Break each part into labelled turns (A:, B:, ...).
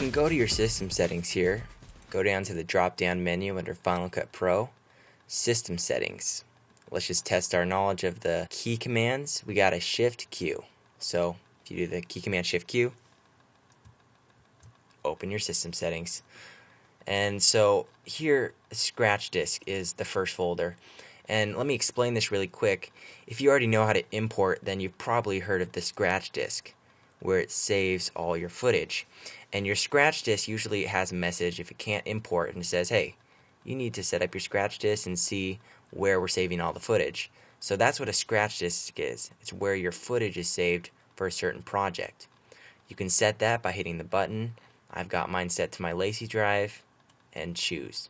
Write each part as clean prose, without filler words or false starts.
A: can go to your system settings here, go down to the drop down menu under Final Cut Pro, System Settings. Let's just test our knowledge of the key commands. We got a Shift Q. So if you do the key command Shift Q, open your system settings. And so here, scratch disk is the first folder. And let me explain this really quick. If you already know how to import, then you've probably heard of the scratch disk, where it saves all your footage. And your scratch disk usually has a message if it can't import, and it says, hey, you need to set up your scratch disk and see where we're saving all the footage. So that's what a scratch disk is. It's where your footage is saved for a certain project. You can set that by hitting the button. I've got mine set to my Lacy drive, and choose.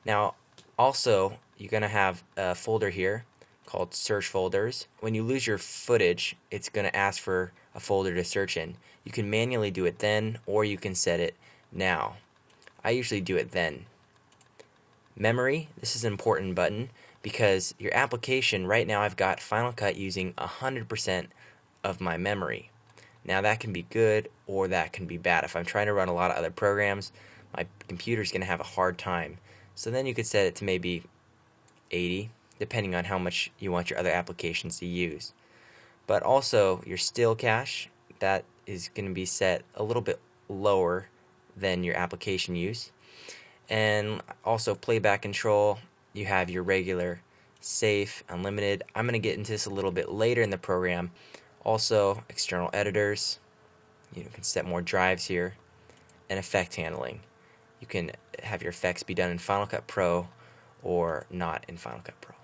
A: Now also, you're going to have a folder here called search folders. When you lose your footage, it's going to ask for a folder to search in. You can manually do it then, or you can set it now. I usually do it then. Memory, this is an important button because your application, right now I've got Final Cut using 100% of my memory. Now that can be good or that can be bad. If I'm trying to run a lot of other programs, my computer's going to have a hard time. So then you could set it to maybe 80, depending on how much you want your other applications to use. But also your still cache, that is going to be set a little bit lower than your application use. And also playback control, you have your regular, safe, unlimited. I'm going to get into this a little bit later in the program. Also external editors, you can set more drives here, and effect handling. You can have your effects be done in Final Cut Pro or not in Final Cut Pro.